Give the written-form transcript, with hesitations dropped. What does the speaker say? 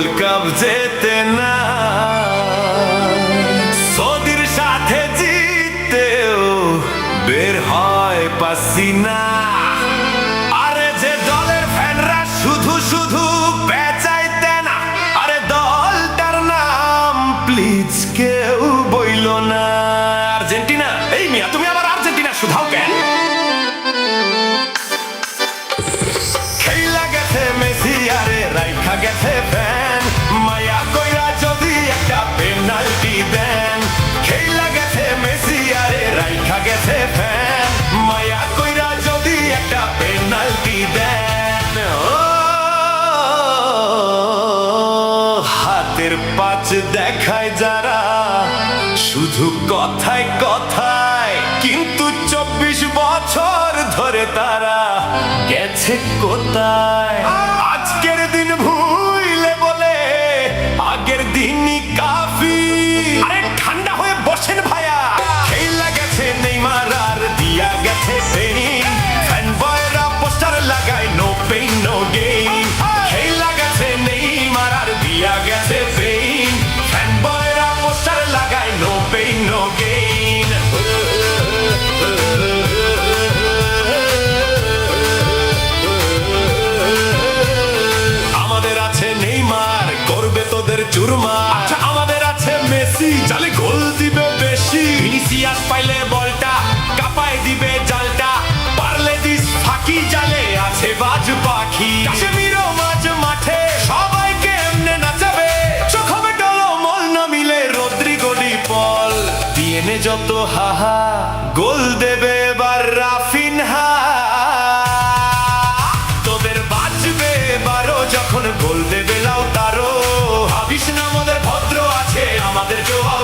Gold cup জেতে না, সৌদির সাথে জিততেও বের হয় পাসিনা। আরে যে দলের ফ্যানরা শুধু শুধু বেচাইতে না, আরে দলটার নাম প্লিজ কেউ বইল না। আর্জেন্টিনা, এই মিয়া তুমি আবার আর্জেন্টিনা শুধাও কেন? খেলা গেছে মেসি আরে রাইখা গেছে ফ্যান, মায়া কইরা যদি একটা পেনাল্টি দেন। খেলা গেছে মেসি আরে রাইখা গেছে ফ্যান, মায়া কইরা যদি একটা পেনাল্টি দেন। ও হাতের পাঁচ দেখায় যারা শুধু কথায় কথায়, কিন্তু 24 বছর ধরে তারা গেছে কোথায়? আজকের দিন ভুইলে বলে আগের দিনই কাফি। আরে ঠান্ডা হয়ে বসেন ভাইয়া, খেলা গেছে নেইমার আর দিয়া গেছে পেইন, ফ্যান বয়রা পোস্টার লাগায় নো পেইন নো গেইন। খেলা গেছে নেইমার আর দিয়া গেছে পেইন, ফ্যান বয়রা পোস্টার লাগায় নো পেইন নো গেইন। আমাদের আছে নেইমার, করবে তোদের চুরমার। আচ্ছা আমাদের আছে মেসি, জালে গোল দিবে বেশি। ভিনিসিয়াস পাইলে বলটা কাপায় দিবে জালটা, পারলে দিস ফাঁকি, জালে আছে বাজ পাখি। কাশ্মীরও মাঝ মাঠে সবাইকে এমনে নাচাবে, চোখ হবে টলমল না মিলে রদ্রিগো ডি পল। ডিএনএ যত হাহা, গোল দেবে এবার রাফিনহা। তোদের বাজবে বারো যখন গোল দেবে লাউতারো, ভাবিস না আমাদের ভদ্র আছে, আমাদের জবাব